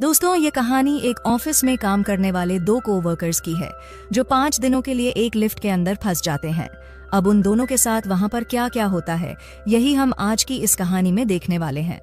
दोस्तों, ये कहानी एक ऑफिस में काम करने वाले दो कोवर्कर्स की है जो 5 दिनों के लिए एक लिफ्ट के अंदर फंस जाते हैं। अब उन दोनों के साथ वहां पर क्या क्या होता है, यही हम आज की इस कहानी में देखने वाले हैं।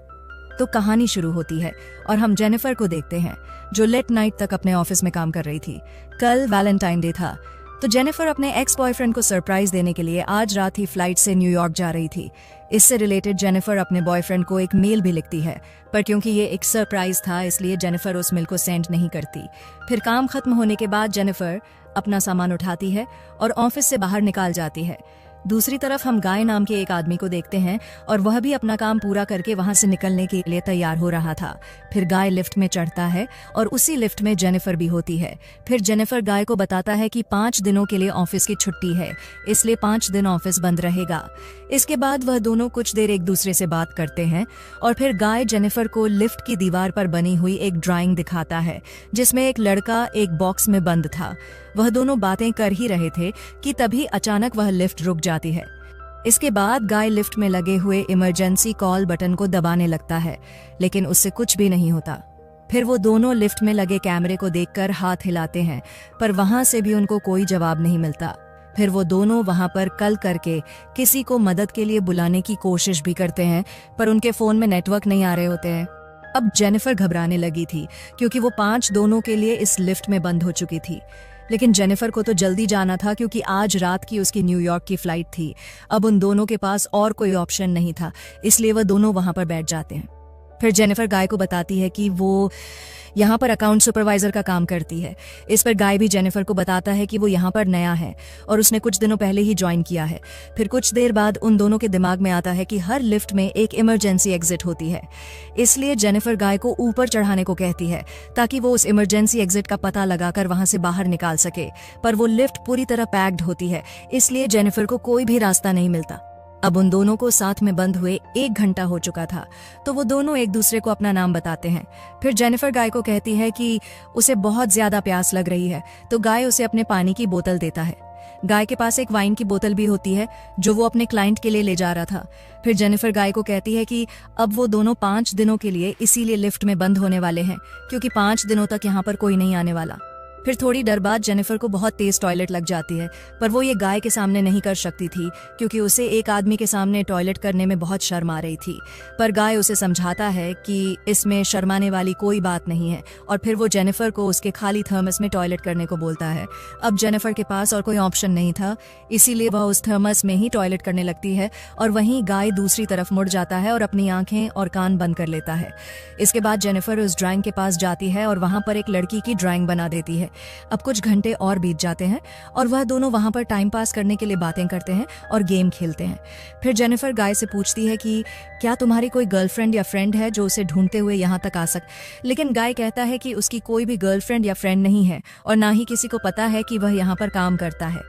तो कहानी शुरू होती है और हम जेनिफर को देखते हैं जो लेट नाइट तक अपने ऑफिस में काम कर रही थी। कल वैलेंटाइन डे था, तो जेनिफर अपने एक्स बॉयफ्रेंड को सरप्राइज देने के लिए आज रात ही फ्लाइट से न्यूयॉर्क जा रही थी। इससे रिलेटेड जेनिफर अपने बॉयफ्रेंड को एक मेल भी लिखती है, पर क्योंकि ये एक सरप्राइज था इसलिए जेनिफर उस मेल को सेंड नहीं करती। फिर काम खत्म होने के बाद जेनिफर अपना सामान उठाती है और ऑफिस से बाहर निकाल जाती है। दूसरी तरफ हम गाय नाम के एक आदमी को देखते हैं और वह भी अपना काम पूरा करके वहां से निकलने के लिए तैयार हो रहा था। फिर गाय लिफ्ट में चढ़ता है और उसी लिफ्ट में जेनिफर भी होती है। फिर जेनिफर गाय को बताता है कि 5 दिनों के लिए ऑफिस की छुट्टी है, इसलिए 5 दिन ऑफिस बंद रहेगा। इसके बाद वह दोनों कुछ देर एक दूसरे से बात करते हैं और फिर गाय जेनिफर को लिफ्ट की दीवार पर बनी हुई एक ड्राइंग दिखाता है जिसमें एक लड़का एक बॉक्स में बंद था। वह दोनों बातें कर ही रहे थे कि तभी अचानक वह लिफ्ट रुक जाती है। इसके बाद गाय लिफ्ट में लगे हुए इमरजेंसी कॉल बटन को दबाने लगता है, लेकिन उससे कुछ भी नहीं होता। फिर वो दोनों लिफ्ट में लगे कैमरे को देखकर हाथ हिलाते हैं, पर वहां से भी उनको कोई जवाब नहीं मिलता। फिर वो दोनों वहां पर कल करके किसी को मदद के लिए बुलाने की कोशिश भी करते हैं, पर उनके फोन में नेटवर्क नहीं आ रहे होते हैं। अब जेनिफर घबराने लगी थी क्योंकि वो 5 दिनों के लिए इस लिफ्ट में बंद हो चुकी थी। लेकिन जेनिफर को तो जल्दी जाना था क्योंकि आज रात की उसकी न्यूयॉर्क की फ्लाइट थी। अब उन दोनों के पास और कोई ऑप्शन नहीं था, इसलिए वह दोनों वहां पर बैठ जाते हैं। फिर जेनिफर गाय को बताती है कि वो यहाँ पर अकाउंट सुपरवाइजर का काम करती है। इस पर गाय भी जेनिफर को बताता है कि वो यहाँ पर नया है और उसने कुछ दिनों पहले ही ज्वाइन किया है। फिर कुछ देर बाद उन दोनों के दिमाग में आता है कि हर लिफ्ट में एक इमरजेंसी एग्जिट होती है, इसलिए जेनिफर गाय को ऊपर चढ़ाने को कहती है ताकि वो उस इमरजेंसी एग्जिट का पता लगाकर वहां से बाहर निकाल सके। पर वो लिफ्ट पूरी तरह पैक्ड होती है, इसलिए जेनिफर को कोई भी रास्ता नहीं मिलता। अब उन दोनों को साथ में बंद हुए 1 घंटा हो चुका था, तो वो दोनों एक दूसरे को अपना नाम बताते हैं। फिर जेनिफर गाय को कहती है कि उसे बहुत ज्यादा प्यास लग रही है, तो गाय उसे अपने पानी की बोतल देता है। गाय के पास एक वाइन की बोतल भी होती है जो वो अपने क्लाइंट के लिए ले जा रहा था। फिर जेनिफर गाय को कहती है कि अब वो दोनों 5 दिनों के लिए इसीलिए लिफ्ट में बंद होने वाले हैं क्योंकि 5 दिनों तक यहाँ पर कोई नहीं आने वाला। फिर थोड़ी देर बाद जेनिफर को बहुत तेज टॉयलेट लग जाती है, पर वो ये गाय के सामने नहीं कर सकती थी क्योंकि उसे एक आदमी के सामने टॉयलेट करने में बहुत शर्म आ रही थी। पर गाय उसे समझाता है कि इसमें शर्माने वाली कोई बात नहीं है और फिर वो जेनिफर को उसके खाली थर्मस में टॉयलेट करने को बोलता है। अब जेनिफर के पास और कोई ऑप्शन नहीं था, इसीलिए वह उस थर्मस में ही टॉयलेट करने लगती है और वहीं गाय दूसरी तरफ मुड़ जाता है और अपनी आंखें और कान बंद कर लेता है। इसके बाद जेनिफर उस ड्राइंग के पास जाती है और वहां पर एक लड़की की ड्राइंग बना देती है। अब कुछ घंटे और बीत जाते हैं और वह दोनों वहां पर टाइम पास करने के लिए बातें करते हैं और गेम खेलते हैं। फिर जेनिफर गाय से पूछती है कि क्या तुम्हारी कोई गर्लफ्रेंड या फ्रेंड है जो उसे ढूंढते हुए यहाँ तक आ लेकिन गाय कहता है कि उसकी कोई भी गर्लफ्रेंड या फ्रेंड नहीं है और ना ही किसी को पता है कि वह यहाँ पर काम करता है।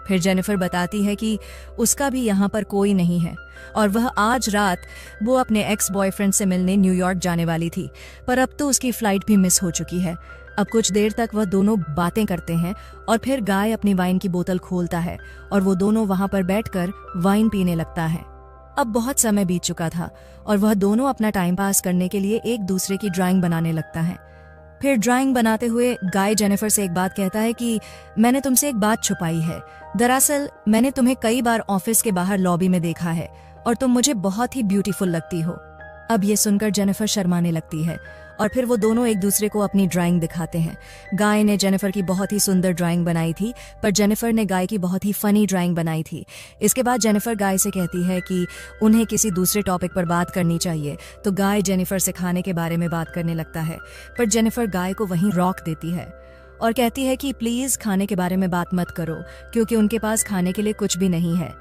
फिर जेनिफर बताती है कि उसका भी यहाँ पर कोई नहीं है और वह आज रात वो अपने एक्स बॉयफ्रेंड से मिलने न्यूयॉर्क जाने वाली थी, पर अब तो उसकी फ्लाइट भी मिस हो चुकी है। अब कुछ देर तक वह दोनों बातें करते हैं और फिर गाय अपनी वाइन की बोतल खोलता है और वो दोनों वहां पर बैठकर वाइन पीने लगता है। अब बहुत समय बीत चुका था और वह दोनों अपना टाइम पास करने के लिए एक दूसरे की ड्राइंग बनाने लगता है। फिर ड्राइंग बनाते हुए गाय जेनिफर से एक बात कहता है कि मैंने तुमसे एक बात छुपाई है। दरअसल मैंने तुम्हें कई बार ऑफिस के बाहर लॉबी में देखा है और तुम मुझे बहुत ही ब्यूटीफुल लगती हो। अब ये सुनकर जेनिफर शर्माने लगती है और फिर वो दोनों एक दूसरे को अपनी ड्राइंग दिखाते हैं। गाय ने जेनिफर की बहुत ही सुंदर ड्राइंग बनाई थी, पर जेनिफर ने गाय की बहुत ही फनी ड्राइंग बनाई थी। इसके बाद जेनिफर गाय से कहती है कि उन्हें किसी दूसरे टॉपिक पर बात करनी चाहिए, तो गाय जेनिफर से खाने के बारे में बात करने लगता है, पर जेनिफर गाय को वहीं रोक देती है और कहती है कि प्लीज खाने के बारे में बात मत करो क्योंकि उनके पास खाने के लिए कुछ भी नहीं है।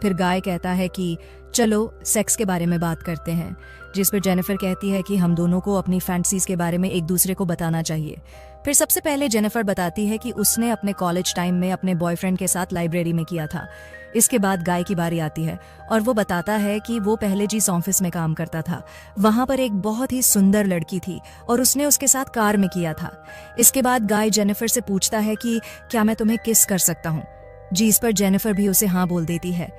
फिर गाय कहता है कि चलो सेक्स के बारे में बात करते हैं, जिस पर जेनिफर कहती है कि हम दोनों को अपनी फैंटसीज के बारे में एक दूसरे को बताना चाहिए। फिर सबसे पहले जेनिफर बताती है कि उसने अपने कॉलेज टाइम में अपने बॉयफ्रेंड के साथ लाइब्रेरी में किया था। इसके बाद गाय की बारी आती है और वो बताता है कि वो पहले जिस ऑफिस में काम करता था वहां पर एक बहुत ही सुंदर लड़की थी और उसने उसके साथ कार में किया था। इसके बाद गाय जेनिफर से पूछता है कि क्या मैं तुम्हें किस कर सकता हूँ, जिस पर जेनिफर भी उसे हाँ बोल देती है।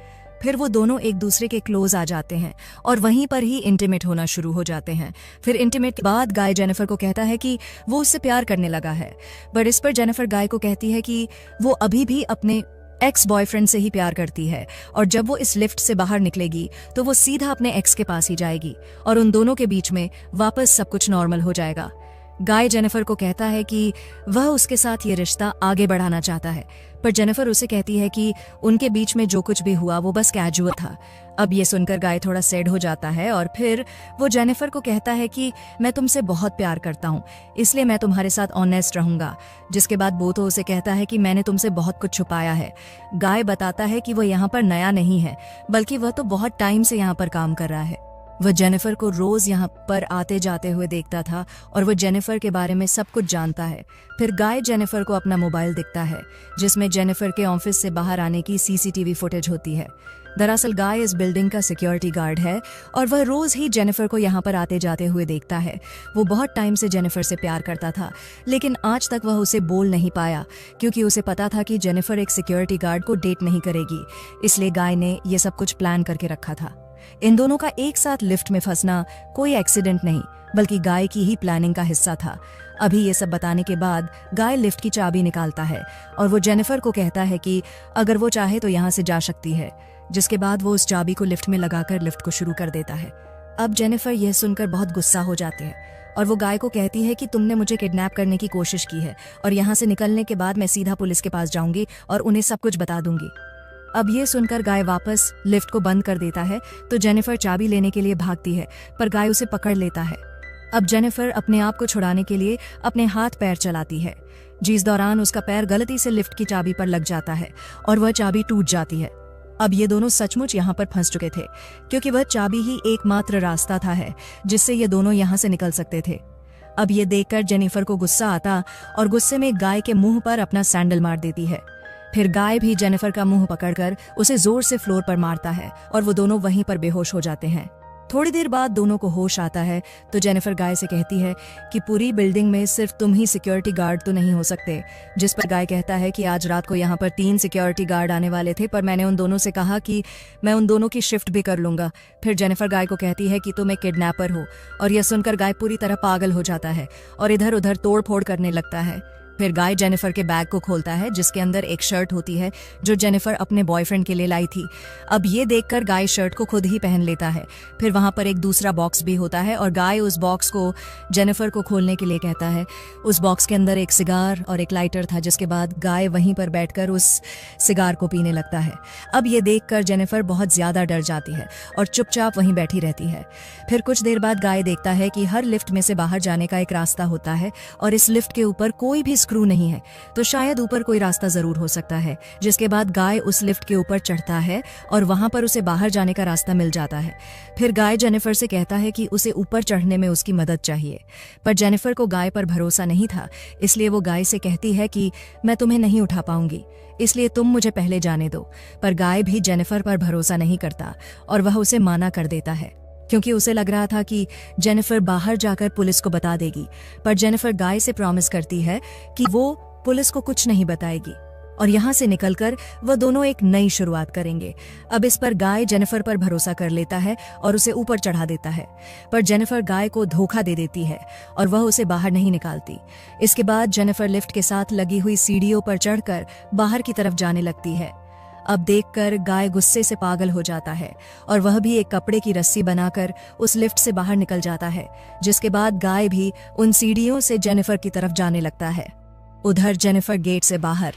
फिर वो दोनों एक दूसरे के क्लोज आ जाते हैं और वहीं पर ही इंटीमेट होना शुरू हो जाते हैं। फिर इंटीमेट के बाद गाय जेनिफर को कहता है कि वो उससे प्यार करने लगा है, बट इस पर जेनिफर गाय को कहती है कि वो अभी भी अपने एक्स बॉयफ्रेंड से ही प्यार करती है और जब वो इस लिफ्ट से बाहर निकलेगी तो वो सीधा अपने एक्स के पास ही जाएगी और उन दोनों के बीच में वापस सब कुछ नॉर्मल हो जाएगा। गाय जेनिफर को कहता है कि वह उसके साथ ये रिश्ता आगे बढ़ाना चाहता है, पर जेनिफर उसे कहती है कि उनके बीच में जो कुछ भी हुआ वो बस कैजुअल था। अब ये सुनकर गाय थोड़ा सैड हो जाता है और फिर वो जेनिफर को कहता है कि मैं तुमसे बहुत प्यार करता हूँ, इसलिए मैं तुम्हारे साथ ऑनेस्ट रहूंगा। जिसके बाद वो तो उसे कहता है कि मैंने तुमसे बहुत कुछ छुपाया है। गाय बताता है कि वो यहाँ पर नया नहीं है, बल्कि वह तो बहुत टाइम से यहाँ पर काम कर रहा है। वह जेनिफर को रोज यहाँ पर आते जाते हुए देखता था और वह जेनिफर के बारे में सब कुछ जानता है। फिर गाय जेनिफर को अपना मोबाइल दिखता है जिसमें जेनिफर के ऑफिस से बाहर आने की सीसीटीवी फुटेज होती है। दरअसल गाय इस बिल्डिंग का सिक्योरिटी गार्ड है और वह रोज ही जेनिफर को यहाँ पर आते जाते हुए देखता है। वो बहुत टाइम से जेनिफर से प्यार करता था, लेकिन आज तक वह उसे बोल नहीं पाया क्योंकि उसे पता था कि जेनिफर एक सिक्योरिटी गार्ड को डेट नहीं करेगी। इसलिए गाय ने ये सब कुछ प्लान करके रखा था। इन दोनों का एक साथ लिफ्ट में फंसना कोई एक्सीडेंट नहीं, बल्कि गाय की ही प्लानिंग का हिस्सा था। अभी ये सब बताने के बाद गाय लिफ्ट की चाबी निकालता है और वो जेनिफर को कहता है कि अगर वो चाहे तो यहाँ से जा सकती है। जिसके बाद वो उस चाबी को लिफ्ट में लगाकर लिफ्ट को शुरू कर देता है। अब जेनिफर यह सुनकर बहुत गुस्सा हो जाती है और वो गाय को कहती है कि तुमने मुझे किडनैप करने की कोशिश की है और यहाँ से निकलने के बाद मैं सीधा पुलिस के पास जाऊंगी और उन्हें सब कुछ बता दूंगी। अब ये सुनकर गाय वापस लिफ्ट को बंद कर देता है तो जेनिफर चाबी लेने के लिए भागती है, पर गाय उसे पकड़ लेता है। अब जेनिफर अपने आप को छुड़ाने के लिए अपने हाथ पैर चलाती है, जिस दौरान उसका पैर गलती से लिफ्ट की चाबी पर लग जाता है और वह चाबी टूट जाती है। अब ये दोनों सचमुच यहाँ पर फंस चुके थे क्योंकि वह चाबी ही एकमात्र रास्ता था है जिससे ये दोनों यहाँ से निकल सकते थे। अब ये देखकर जेनिफर को गुस्सा आता और गुस्से में गाय के मुंह पर अपना सैंडल मार देती है। फिर गाय भी जेनिफर का मुंह पकड़कर उसे जोर से फ्लोर पर मारता है और वो दोनों वहीं पर बेहोश हो जाते हैं। थोड़ी देर बाद दोनों को होश आता है तो जेनिफर गाय से कहती है कि पूरी बिल्डिंग में सिर्फ तुम ही सिक्योरिटी गार्ड तो नहीं हो सकते। जिस पर गाय कहता है कि आज रात को यहाँ पर 3 सिक्योरिटी गार्ड आने वाले थे, पर मैंने उन दोनों से कहा कि मैं उन दोनों की शिफ्ट भी कर लूंगा। फिर जेनिफर गाय को कहती है कि तुम एक किडनैपर हो और यह सुनकर गाय पूरी तरह पागल हो जाता है और इधर उधर तोड़ फोड़ करने लगता है। फिर गाय जेनिफर के बैग को खोलता है जिसके अंदर एक शर्ट होती है जो जेनिफर अपने बॉयफ्रेंड के लिए लाई थी। अब ये देखकर गाय शर्ट को खुद ही पहन लेता है। फिर वहां पर एक दूसरा बॉक्स भी होता है और गाय उस बॉक्स को जेनिफर को खोलने के लिए कहता है। उस बॉक्स के अंदर एक सिगार और एक लाइटर था, जिसके बाद गाय वहीं पर बैठकर उस सिगार को पीने लगता है। अब ये देखकर जेनिफर बहुत ज्यादा डर जाती है और चुपचाप वहीं बैठी रहती है। फिर कुछ देर बाद गाय देखता है कि हर लिफ्ट में से बाहर जाने का एक रास्ता होता है और इस लिफ्ट के ऊपर कोई भी स्क्रू नहीं है, तो शायद ऊपर कोई रास्ता जरूर हो सकता है। जिसके बाद गाय उस लिफ्ट के ऊपर चढ़ता है और वहां पर उसे बाहर जाने का रास्ता मिल जाता है। फिर गाय जेनिफर से कहता है कि उसे ऊपर चढ़ने में उसकी मदद चाहिए, पर जेनिफर को गाय पर भरोसा नहीं था, इसलिए वो गाय से कहती है कि मैं तुम्हें नहीं उठा पाऊंगी, इसलिए तुम मुझे पहले जाने दो। पर गाय भी जेनिफर पर भरोसा नहीं करता और वह उसे माना कर देता है क्योंकि उसे लग रहा था कि जेनिफर बाहर जाकर पुलिस को बता देगी। पर जेनिफर गाय से प्रॉमिस करती है कि वो पुलिस को कुछ नहीं बताएगी और यहाँ से निकलकर वह दोनों एक नई शुरुआत करेंगे। अब इस पर गाय जेनिफर पर भरोसा कर लेता है और उसे ऊपर चढ़ा देता है, पर जेनिफर गाय को धोखा दे देती है और वह उसे बाहर नहीं निकालती। इसके बाद जेनिफर लिफ्ट के साथ लगी हुई सीढ़ियों पर चढ़कर बाहर की तरफ जाने लगती है। अब देखकर गाय गुस्से से पागल हो जाता है और वह भी एक कपड़े की रस्सी बनाकर उस लिफ्ट से बाहर निकल जाता है। जिसके बाद गाय भी उन सीढ़ियों से जेनिफर की तरफ जाने लगता है। उधर जेनिफर गेट से बाहर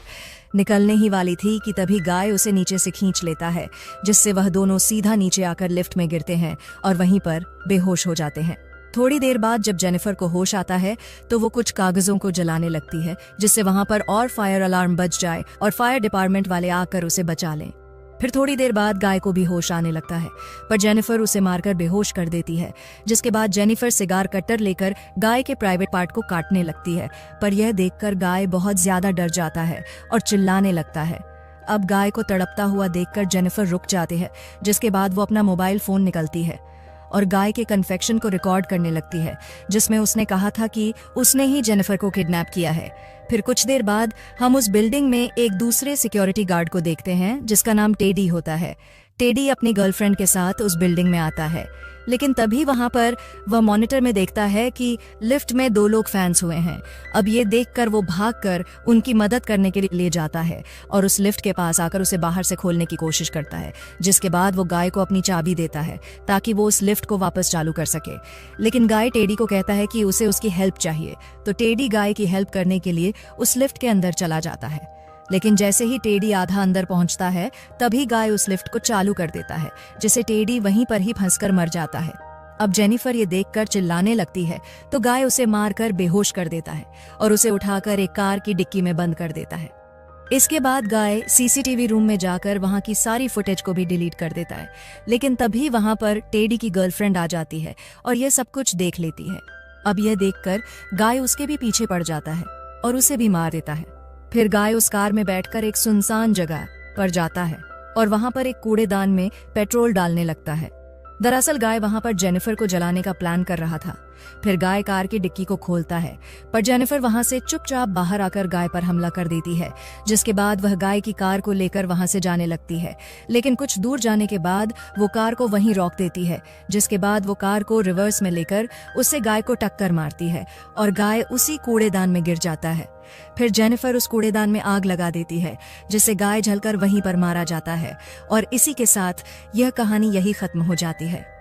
निकलने ही वाली थी कि तभी गाय उसे नीचे से खींच लेता है, जिससे वह दोनों सीधा नीचे आकर लिफ्ट में गिरते हैं और वहीं पर बेहोश हो जाते हैं। थोड़ी देर बाद जब जेनिफर को होश आता है तो वो कुछ कागजों को जलाने लगती है, जिससे वहां पर और फायर अलार्म बज जाए और फायर डिपार्टमेंट वाले आकर उसे बचा लें। फिर थोड़ी देर बाद गाय को भी होश आने लगता है, पर जेनिफर उसे मारकर बेहोश कर देती है। जिसके बाद जेनिफर सिगार कटर लेकर गाय के प्राइवेट पार्ट को काटने लगती है, पर यह देखकर गाय बहुत ज्यादा डर जाता है और चिल्लाने लगता है। अब गाय को तड़पता हुआ देखकर जेनिफर रुक जाती है, जिसके बाद वो अपना मोबाइल फोन निकालती है और गाय के कन्फेक्शन को रिकॉर्ड करने लगती है, जिसमें उसने कहा था कि उसने ही जेनिफर को किडनैप किया है। फिर कुछ देर बाद हम उस बिल्डिंग में एक दूसरे सिक्योरिटी गार्ड को देखते हैं जिसका नाम टेडी होता है। टेडी अपनी गर्लफ्रेंड के साथ उस बिल्डिंग में आता है, लेकिन तभी वहां पर वह मॉनिटर में देखता है कि लिफ्ट में 2 लोग फैंस हुए हैं। अब ये देखकर वो भागकर उनकी मदद करने के लिए जाता है और उस लिफ्ट के पास आकर उसे बाहर से खोलने की कोशिश करता है, जिसके बाद वो गाय को अपनी चाबी देता है ताकि वो उस लिफ्ट को वापस चालू कर सके। लेकिन गाय टेडी को कहता है कि उसे उसकी हेल्प चाहिए, तो टेडी गाय की हेल्प करने के लिए उस लिफ्ट के अंदर चला जाता है। लेकिन जैसे ही टेडी आधा अंदर पहुंचता है, तभी गाय उस लिफ्ट को चालू कर देता है, जिससे टेडी वहीं पर ही फंसकर मर जाता है। अब जेनिफर ये देखकर चिल्लाने लगती है, तो गाय उसे मारकर बेहोश कर देता है और उसे उठाकर एक कार की डिक्की में बंद कर देता है। इसके बाद गाय सीसीटीवी रूम में जाकर वहां की सारी फुटेज को भी डिलीट कर देता है, लेकिन तभी वहां पर टेडी की गर्लफ्रेंड आ जाती है और यह सब कुछ देख लेती है। अब यह देखकर गाय उसके भी पीछे पड़ जाता है और उसे भी मार देता है। फिर गाय उस कार में बैठकर एक सुनसान जगह पर जाता है और वहां पर एक कूड़ेदान में पेट्रोल डालने लगता है। दरअसल गाय वहां पर जेनिफर को जलाने का प्लान कर रहा था। फिर गाय कार की डिक्की को खोलता है, पर जेनिफर वहां से चुपचाप बाहर आकर गाय पर हमला कर देती है, जिसके बाद वह गाय की कार को लेकर वहां से जाने लगती है। लेकिन कुछ दूर जाने के बाद वो कार को वहीं रोक देती है, जिसके बाद वो कार को रिवर्स में लेकर उससे गाय को टक्कर मारती है और गाय उसी कूड़ेदान में गिर जाता है। फिर जेनिफर उस कूड़ेदान में आग लगा देती है, जिससे गाय जलकर वहीं पर मारा जाता है और इसी के साथ यह कहानी यही खत्म हो जाती है।